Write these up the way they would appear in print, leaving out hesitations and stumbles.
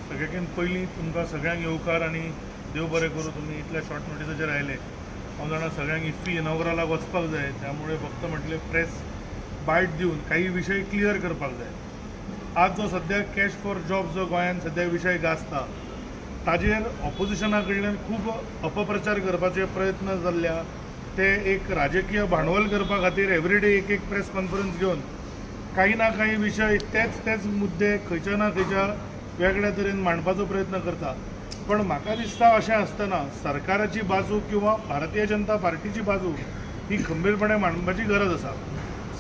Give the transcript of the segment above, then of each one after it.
सगळ्याकीन पयलीं तुमकां सगळ्यांक येवकार आनी देव बरें करूं. तुमी इतल्या शॉर्ट नोटिसाचेर आयले. हांव जाणा सगळ्यांक इफ्फी इनॉग्रलाक वचपाक जाय, त्यामुळे फक्त म्हटलें प्रेस बायट दिवन काही विशय क्लियर करपाक जाय. आज जो सध्या कॅश फॉर जॉब जो गोंयांत सध्या विशय गाजता, ताजेर ऑपोजिशना कडल्यान खूब अपप्रचार करपाचे प्रयत्न जाल्ल्या. ते एक राजकीय भांडवल करपा खातीर एवरीडे एक एक प्रेस कॉन्फरन्स घेवन काही ना काही विशय तेच मुद्दे खंयच्या ना खंयच्या वेगळ्या तरेन मांडपाचो प्रयत्न करता. पण म्हाका दिसता अशें आसतना सरकाराची बाजू किंवा भारतीय जनता पार्टीची बाजू ही खंबीरपणे मांडपाची गरज आसा.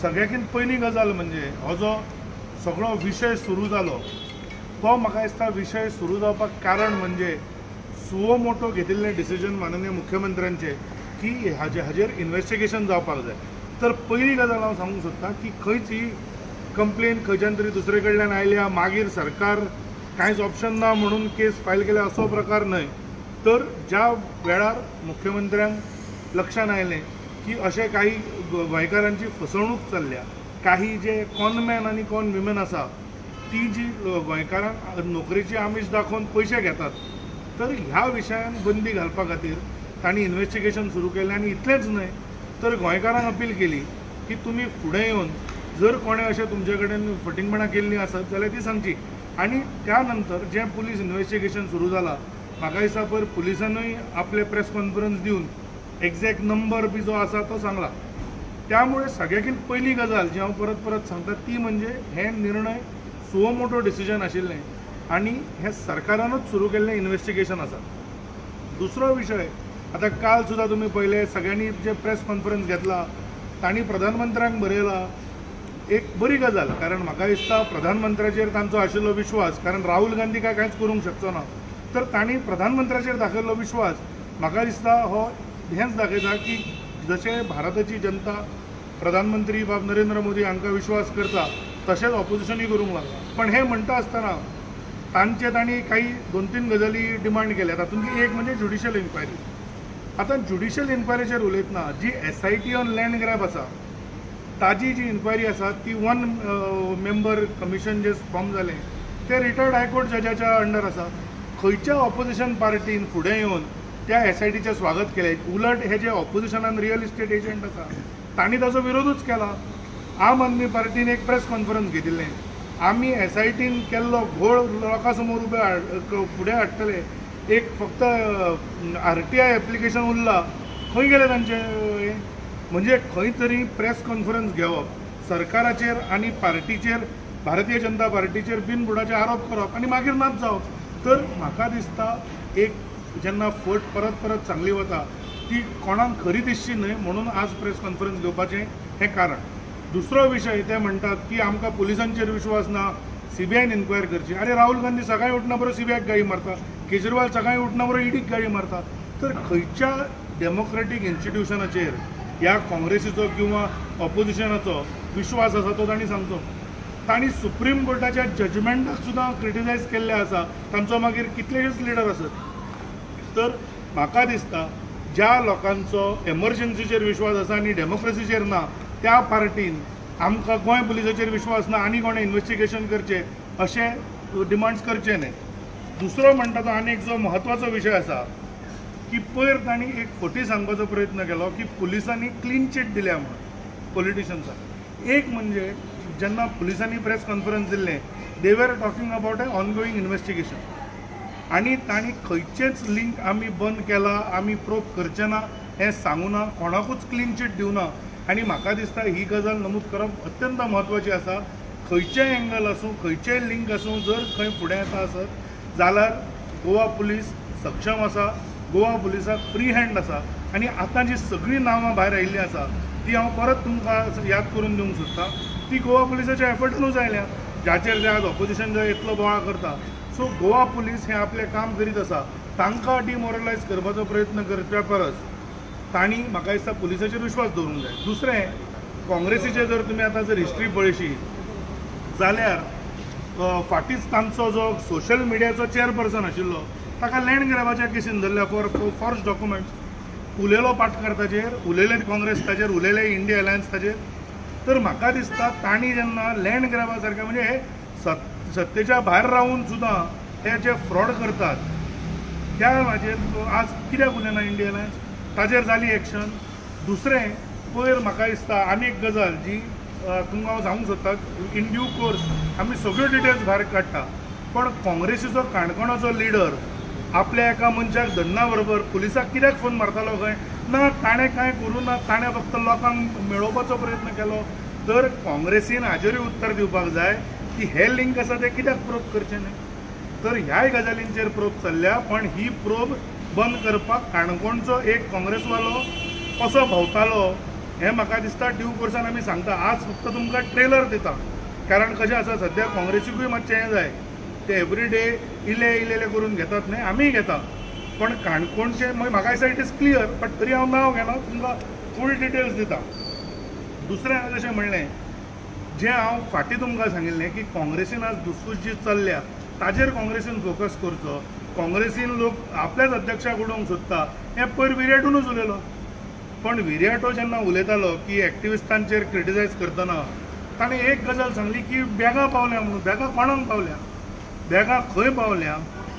सगळ्याकीन पयली गजाल म्हणजे हो जो सगळो विशय सुरू जालो तो म्हाका दिसता विशय सुरू जावपाक कारण म्हणजे सुओ मोटो घेतिल्लें डिसिजन माननीय मुख्यमंत्र्यांचे की हाजेर इन्व्हेस्टिगेशन जावपाक जाय. तर पयली गजाल हांव सांगूंक सोदतां की खंयच ही कंप्लेन खंयच्यान तरी दुसरे कडल्यान आयल्या मागीर सरकार कांयच ऑप्शन ना म्हणून केस फायल केल्या असो प्रकार न्हय. तर ज्या वेळार मुख्यमंत्र्यांक लक्षात आयलें की अशें काही गोंयकारांची फसवणूक चल्ल्या, काही जे कॉनमॅन आनी कॉन विमेन आसा ती जी गोंयकारांक नोकरेची आमीश दाखोवन पयशे घेतात, तर ह्या विशयान बंदी घालपा खातीर तांणी इन्व्हेस्टिगेशन सुरू केलें. आनी इतलेंच न्हय तर गोंयकारांक अपील केली की तुमी फुडें येवन जर कोणें अशें तुमचे कडेन फटिंगपणां केल्लीं आसत जाल्यार ती सांगची. आनी त्या नंतर जें पुलीस इन्व्हेस्टिगेशन सुरू जालां, म्हाका दिसता पयर पुलिसानूय आपले प्रेस कॉन्फरन्स दिवन एक्झॅक्ट नंबर बी जो आसा तो सांगला. त्यामुळे सगळ्याकीन पयली गजाल जी हांव परत परत सांगता ती म्हणजे हे निर्णय सुओ मोटो डिसिजन आशिल्लें आनी हें सरकारानूच सुरू केल्लें इन्व्हेस्टिगेशन आसा. दुसरो विशय, आतां काल सुद्दां तुमी पळयलें सगळ्यांनी जे प्रेस कॉन्फरन्स घेतला तांणी प्रधानमंत्र्यांक बरयला. एक बरी गजाल, कारण म्हाका दिसता प्रधानमंत्र्याचेर तांचो आशिल्लो विश्वास, कारण राहुल गांधी कांयच करूंक शकचो ना, तर तांणी प्रधानमंत्र्याचेर दाखयल्लो विश्वास म्हाका दिसता हो हेंच दाखयता की जशे भारताची जनता प्रधानमंत्री बाब नरेंद्र मोदी हांकां विश्वास करता तशेंच ऑपोजिशनूय करूंक लागला. पण हे म्हणटा आसतना तांणी काही 2-3 गजाली डिमांड केल्या. तातूंतली एक म्हणजे ज्युडिशियल इन्क्वायरी. आतां ज्युडिशियल इन्क्वायरीचेर उलयतना जी SIT ऑन लँड ग्रॅब आसा ताजी जी इन्क्वायरी आसा ती 1 मेंबर कमिशन जे फॉर्म जालें ते रिटायर्ड हायकोर्ट जजाच्या अंडर आसा. खंयच्या ऑपोजिशन पार्टीन फुडें येवन त्या SITचें स्वागत केलें. उलट हे जे ऑपोजिशनान रियल इस्टेट एजंट आसा तांणी ताचो विरोधूच केला. आम आदमी पार्टीन एक प्रेस कॉन्फरन्स घेतिल्लें, आमी SITन केल्लो घोळ लोकां समोर फुडें हाडटले, एक फक्त RTI एप्लिकेशन उरला, खंय गेले तांचे. म्हणजे खंय तरी प्रेस कॉन्फरन्स घेवप सरकाराचेर आनी पार्टीचेर, भारतीय जनता पार्टीचेर बिनबुडाचे आरोप करप आनी मागीर नाच जावप. तर म्हाका दिसता एक जेन्ना फट परत परत सांगली वता ती कोणाक खरी दिसची न्हय म्हणून आज प्रेस कॉन्फरन्स घेवपाचें हें कारण. दुसरो विशय ते म्हणटात की आमकां पुलिसांचेर विश्वास ना, CBIन इन्क्वायर करची. अरे राहुल गांधी सकाळी उठना बरो CBIक गाळी मारता, केजरीवाल सकाळी उठना बरो EDक गाळी मारता. तर खंयच्या डेमोक्रेटीक इन्स्टिट्यूशनाचेर ह्या काँग्रेसीचो किंवा ऑपोजिशनाचो विश्वास आसा तो तांणी सांगचो. तांणी सुप्रीम कोर्टाच्या जजमेंटाक सुद्दां क्रिटिसायज केल्ले आसा, तांचो मागीर कितलेशेच लिडर आसत. तर म्हाका दिसता ज्या लोकांचो एमर्जन्सीचेर विश्वास आसा आनी डेमोक्रेसीचेर ना त्या पार्टीन आमकां गोंय पुलिसाचेर विश्वास ना आनी कोणें इन्व्हेस्टिगेशन करचें अशें डिमांड्स करचे न्हय. दुसरो म्हणटा तो आनी एक जो म्हत्वाचो विशय आसा की पयर तांणी एक फटी सांगपाचो प्रयत्न केलो की पुलिसांनी क्लीन चिट दिल्या म्हणून पॉलिटिशन्साक. एक म्हणजे जेन्ना पुलिसांनी प्रेस कॉन्फरन्स दिल्लें they were talking about a ongoing investigation आनी तांणी खंयचेच लिंक आमी बंद केला, आमी प्रोब करचे ना हें सांगूं ना, कोणाकूच क्लीन चिट दिवना. आनी म्हाका दिसता ही गजाल नमूद करप अत्यंत म्हत्वाची आसा. खंयचेय एंगल आसूं, खंयचेय लिंक आसूं, जर खंय फुडें येता आसत जाल्यार गोवा पुलीस सक्षम आसा, गोवा पुलिसाक फ्री हँड आसा. आनी आतां जी सगळीं नांवां भायर आयिल्लीं आसा ती हांव परत तुमकां याद करून दिवंक सोदतां. ती गोवा पुलिसाच्या एफर्टानूच आयल्या, जाचेर जे आज ऑपोजिशन जो इतलो बोवाळ करता. सो गोवा पुलीस हें आपलें काम करीत आसा. तांकां डिमोरलायज करपाचो प्रयत्न करच्या परस तांणी म्हाका दिसता पुलिसाचेर विश्वास दवरूंक जाय. दुसरें, काँग्रेसीचे जर तुमी आतां जर हिस्ट्री पळयशी जाल्यार फाटींच तांचो जो सोशल मिडियाचो चेअरपर्सन आशिल्लो ताका लँड ग्रॅबाच्या केसीन धरल्या फॉर फॉर्ज डॉक्युमेंट्स. उलयलो पाटकर ताचेर, उलयले काँग्रेस ताचेर, उलयले इंडिया अलायन्स ताचेर. तर म्हाका दिसता तांणी जेन्ना लँड ग्रॅबा सारकें म्हणजे हे सत्तेच्या भायर रावून सुद्दां हे जे फ्रॉड करतात त्या हाजेर आज कित्याक उलयना इंडिया अलायन्स ताजेर जाली एक्शन. दुसरें पयर म्हाका दिसता आनी एक गजाल जी तुमकां हांव सांगूंक सोदता, इन ड्यू कोर्स आमी सगळ्यो डिटेल्स भायर काडटा, पण काँग्रेसीचो काणकोणाचो लिडर आपल्या एका मनशाक धरना बरोबर पुलिसाक कित्याक फोन मारतालो खंय ना, ताणें कांय करूं ना, ताणें फक्त लोकांक मेळोवपाचो प्रयत्न केलो. तर काँग्रेसीन हाजेरूय उत्तर दिवपाक जाय की हे लिंक आसा ते कित्याक प्रोब करचें न्ही. तर ह्याय गजालींचेर प्रोब चल्ल्या, पण ही प्रोब बंद करपाक काणकोणचो एक काँग्रेसवालो कसो भोंवतालो हें म्हाका दिसता ड्यू कोर्सान आमी सांगता. आज फक्त तुमकां ट्रेलर दिता, कारण कशें आसा सद्या काँग्रेसीकूय मातशें हें जाय, ते एवरीडे इल्ले करून घेतात न्ही, आमीय घेता, पण काणकोणचे म्हाका दिसता इट इज क्लियर. बट तरी हांव नांव घेना, तुमकां फूल डिटेल्स दिता. दुसरें हांवें जशें म्हणलें, जें हांव फाटीं तुमकां सांगिल्लें की काँग्रेसीन आज धुसफूस जी चल्ल्या ताजेर काँग्रेसीन फोकस करचो. काँग्रेसीन लोक आपल्याच अध्यक्षाक उडोवंक सोदता, हें पयर विर्याटूनच उलयलो. पण विर्याटो जेन्ना उलयतालो की एक्टिविस्टांचेर क्रिटिसायज करतना ताणें एक गजाल सांगली की बॅगां पावल्या म्हणून. बॅगां कोणाक पावल्या, बॅगां खंय पावल्या,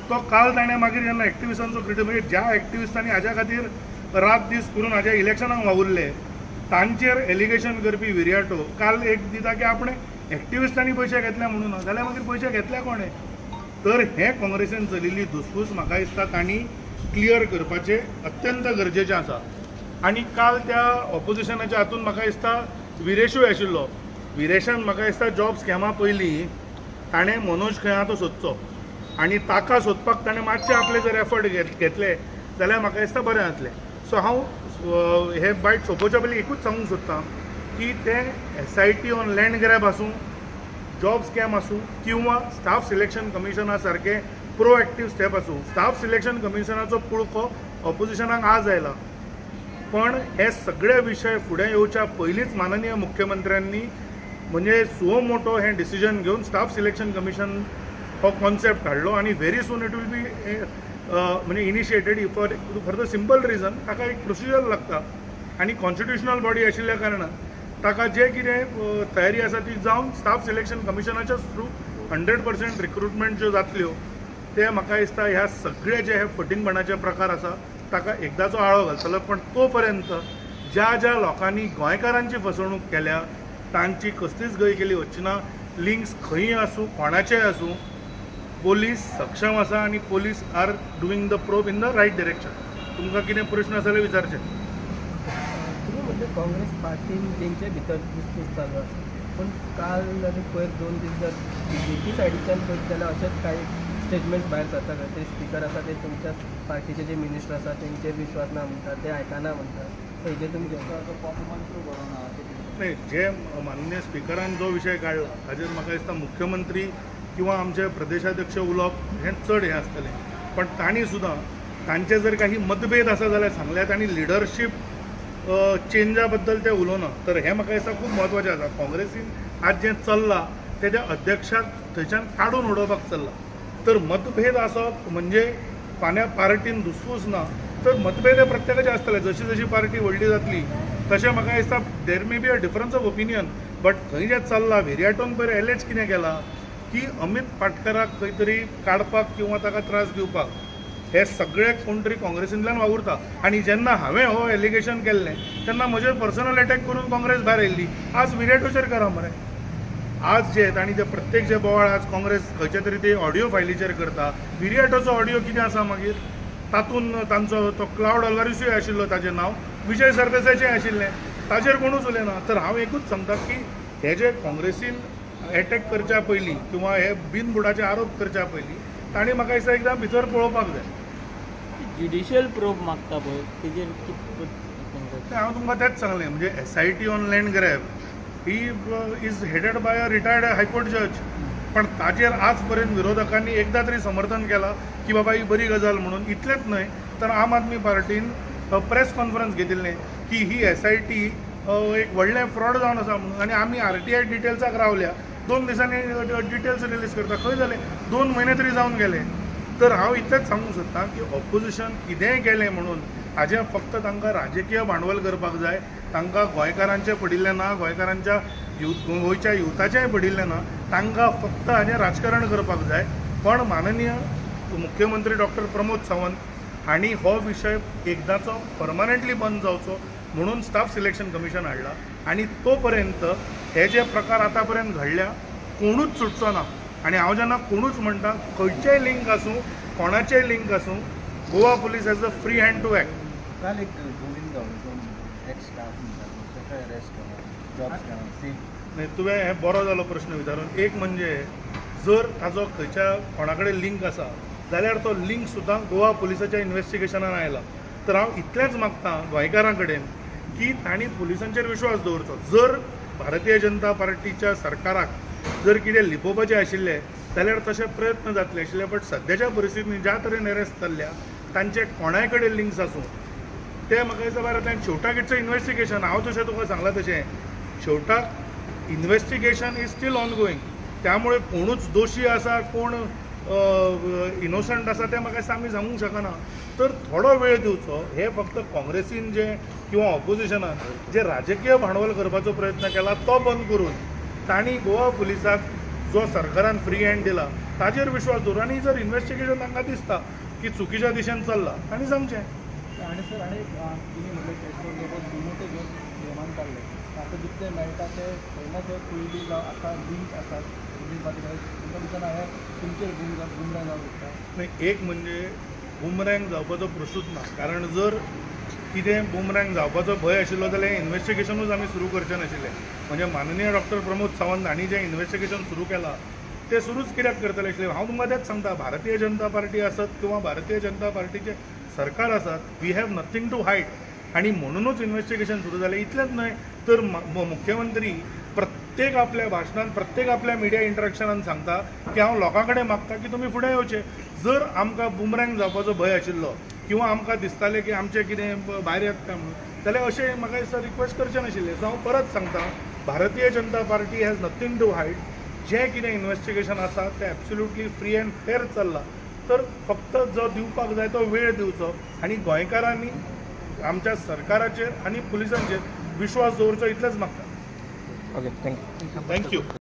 तो काल ताणें मागीर जेन्ना एक्टिविस्टांचो म्हणजे ज्या एक्टिविस्टांनी हाज्या खातीर रात दीस करून हाज्या इलेक्शनाक वावुरले तांचेर एलिगेशन करपी विर्याटो काल एक दिता की आपण एक्टिविस्टांनी पयशे घेतले म्हणून, जाल्यार मागीर पयशे घेतले कोणे. तर हे काँग्रेसीन चलिल्ली धुसफूस म्हाका दिसता तांणी क्लियर करपाचें अत्यंत गरजेचें आसा. आनी काल त्या ऑपोजिशनाच्या हातून म्हाका दिसता विरेशूय आशिल्लो. विरेशान म्हाका दिसता जॉब स्कॅमा पयलीं ताणें मनोज खंय आहा तो सोदचो, आनी ताका सोदपाक ताणें मातशे आपले जर एफर्ट घेतले जाल्यार म्हाका दिसता बरें जातलें. सो हांव हे बायट सोंपोवच्या पयलीं एकूच सांगूंक सोदतां की ते SIT ऑन लँड ग्रॅब आसूं, जॉब स्कॅम आसूं, किंवा स्टाफ सिलेक्शन कमिशना सारके प्रोएक्टीव स्टेप आसूं. स्टाफ सिलेक्शन कमिशनाचो पुळको ऑपोजिशनाक आज आयला, पण हे सगळे विशय फुडें येवच्या पयलींच माननीय मुख्यमंत्र्यांनी म्हणजे सो मोठो हे डिसिजन घेवन स्टाफ सिलेक्शन कमिशन हो कॉन्सेप्ट हाडलो, आनी very soon it will be म्हणजे initiated for the simple reason ताका एक प्रोसिजर लागता, आनी कॉन्स्टिट्युशनल बॉडी आशिल्ल्या कारणान ताका जे कितें तयारी आसा ती जावन स्टाफ सिलेक्शन कमिशनाच्याच थ्रू 100% रिक्रुटमेंट ज्यो जातल्यो ते म्हाका दिसता ह्या सगळे जे हे फटींगपणाचे प्रकार आसा ताका एकदाचो आळो घालतलो. पण तो पर्यंत ज्या ज्या लोकांनी गोंयकारांची फसवणूक केल्या तांची कसलीच गय केली वचची ना. लिंक्स खंयी आसूं, कोणाचेय आसूं, पोलीस सक्षम आसा आनी police are doing the probe in the right direction. तुमकां कितें प्रश्न आसा जाल्यार विचारचे. तुम्ही म्हणजे काँग्रेस पार्टीन तेंचे भितर धुसफूस चालू आसा, पण काल आनी पयर 2 दीस जर BJP सायडीच्यान पळयत जाल्यार अशेंच कांय स्टेटमेंट्स भायर सरता. ते स्पीकर आसा ते तुमच्या पार्टीचे जे मिनिस्टर आसा तेंचेर विश्वास ना म्हणटात, ते आयकना म्हणटात. हेजेर तुमी नाही, जे माननीय स्पिकरान जो विशय काडला हाजेर म्हाका दिसता मुख्यमंत्री किंवा आमचे प्रदेशाध्यक्ष उलोवप हें चड हें आसतलें. पण तांणी सुद्दां तांचे जर काही मतभेद आसा जाल्यार सांगल्यात, आनी लिडरशीप चेंजा बद्दल ते उलोवना. तर हें म्हाका दिसता खूब म्हत्वाचें आसा. काँग्रेसीन आज जें चल्लां तेज्या अध्यक्षाक थंयच्यान काडून उडोवपाक चल्लां. तर मतभेद आसप म्हणजे फाल्यां पार्टीन धुसफूस ना, तर मतभेद हे प्रत्येकाचे आसतले. जशी जशी पार्टी व्हडली जातली तशें म्हाका दिसता there may be a difference of opinion. But थंय जें चल्लां विर्याटोन पयर एलेज कितें केलां की अमित पाटकराक खंय तरी काडपाक किंवा ताका त्रास दिवपाक हे सगळे कोण तरी काँग्रेसींतल्यान वावुरता. आनी जेन्ना हांवें हो एलिगेशन केल्लें तेन्ना म्हजेर पर्सनल अटॅक करून काँग्रेस भायर येयल्ली. आज विर्याटोचेर करा मरे. आज जे आनी ते प्रत्येक जे बोवाळ आज काँग्रेस खंयचे तरी ते ऑडियो फायलीचेर करता. विर्याटोचो ऑडियो कितें आसा मागीर तातूंत तांचो तो क्लाउड अल्वारिसूय आशिल्लो, ताचें नांव विजय सरदेसायचें आशिल्लें, ताचेर कोणूच उलयना. तर हांव एकूच सांगता की हे जे काँग्रेसीन एटॅक करच्या पयलीं किंवा हे बिनबुडाचे आरोप करच्या पयलीं तांणी म्हाका दिसता एकदां भितर पळोवपाक जाय. ज्युडिशियल प्रोब मागता पळय तेजेर हांव तुमकां तेंच सांगलें. म्हणजे SIT on land grab he is headed by a retired high court जज, पण ताजेर आज पर्यंत विरोधकांनी एकदा तरी समर्थन केलां की बाबा ही बरी गजाल म्हणून. इतलेंच न्हय तर आम आदमी पार्टीन प्रेस कॉन्फरन्स घेतिल्लें की ही SIT एक व्हडलें फ्रॉड जावन आसा म्हणून, आनी आमी RTI डिटेल्साक रावल्या. 2 दिसांनी डिटेल्स रिलीज करता. खंय जालें 2 म्हयने तरी जावन गेले. तर हांव इतलेंच सांगूंक सोदतां की ऑपोजिशन कितेंय केलें म्हणून हाजें फक्त तांकां राजकीय भांडवल करपाक जाय. तांकां गोंयकारांचें पडिल्लें ना, गोंयकारांच्या गोंयच्या युथाचेंय पडिल्लें ना. तांकां फक्त हाजें राजकारण करपाक जाय. पण माननीय मुख्यमंत्री डॉक्टर प्रमोद सावंत हांणी हो विशय एकदाचो परमनंटली बंद जावचो म्हणून स्टाफ सिलेक्शन कमिशन हाडला. आनी तो पर्यंत हे जे प्रकार आतां पर्यंत घडल्या कोणूच सुटचो ना. आनी हांव जेन्ना कोणूच म्हणटा, खंयचेय लिंक आसूं, कोणाचेय लिंक आसूं, Goa police has the free hand to act. काल एक गोविंद गावडे एक्स स्टाफ म्हणटा ताका अरेस्ट केला जॉब्स घेवन नाही, तुवें हे बरो जालो प्रश्न विचारून. एक म्हणजे जर ताजो खंयच्या कोणा कडेन लिंक आसा जाल्यार तो लिंक सुद्दां गोवा पुलिसाच्या इन्व्हेस्टिगेशनान आयला. तर हांव इतलेंच मागतां गोंयकारां कडेन की तांणी पुलिसांचेर विश्वास दवरचो. जर भारतीय जनता पार्टीच्या सरकाराक जर कितें लिपोवपाचें आशिल्लें जाल्यार तशे प्रयत्न जातले आशिल्ले. बट सद्याच्या परिस्थितीन ज्या तरेन अरेस्ट जाल्ल्या तांचे कोणाय कडेन लिंक्स आसूं ते म्हाका दिसता भारतान शेवटाक इट्स इन्व्हेस्टिगेशन. हांव जशें तुका सांगलां तशें शेवटाक investigation is steel on going. त्यामुळे कोणूच दोशी आसा कोण इनोसंट आसा तें म्हाका दिसता आमी सांगूंक शकना. तर थोडो वेळ दिवचो. हे फक्त काँग्रेसीन जे किंवा ऑपोजिशनान जे राजकीय भांडवल करपाचो प्रयत्न केला तो बंद करून तांणी गोवा पुलिसाक जो सरकारान फ्री हँड दिला ताचेर विश्वास दवरून आनी जर इन्व्हेस्टिगेशन तांकां दिसता की चुकीच्या दिशेन चल्ला तांणी सांगचें. आणि सर आणि तुम्ही म्हणले केसवर सुमोटे घेऊन निर्माण काढले आता जितके मेळटा ते पहिला ते पयलीं जावं आतां लिंक आसात तुमच्या दिसांना हे तुमचेर गुमराह जावं शकता. नाही, एक म्हणजे बुमरँग जावपाचो प्रश्नूच ना. कारण जर कितें बुमरँग जावपाचो भंय आशिल्लो जाल्यार हें इन्व्हेस्टिगेशनूच आमी सुरू करचें नाशिल्लें. म्हणजे माननीय डॉक्टर प्रमोद सावंत हांणी जें इन्व्हेस्टिगेशन सुरू केलां ते सुरूच कित्याक करतले आशिल्ले. हांव तुमकां तेंच सांगता, भारतीय जनता पार्टी आसत किंवा भारतीय जनता पार्टीचे सरकार आसात, we have nothing to hide. आणि म्हणूनच इन्व्हेस्टिगेशन सुरू जालें. इतलेंच न्हय तर मुख्यमंत्री प्रत्येक आपल्या भाशणान प्रत्येक आपल्या मिडिया इंटरॅक्शनान सांगता की हांव लोकां कडेन मागता की तुमी फुडें येवचें. जर आमकां बुमरँग जावपाचो भंय आशिल्लो किंवा आमकां दिसतालें की आमचें कितें भायर येता काय म्हणून जाल्यार अशें म्हाका दिसता रिक्वेस्ट करचें नाशिल्लें. सो हांव परत सांगता, Bharatiya Janata Party has nothing to hide. जें कितें इन्व्हेस्टिगेशन आसा तें एब्सोल्युटली फ्री अँड फेर चल्लां. तर फक्त जो दिवपाक जाय तो वेळ दिवचो आनी गोंयकारांनी आमच्या सरकाराचेर आनी पुलिसांचेर विश्वास दवरचो इतलेंच मागता. Okay, thank you. थँक्यू.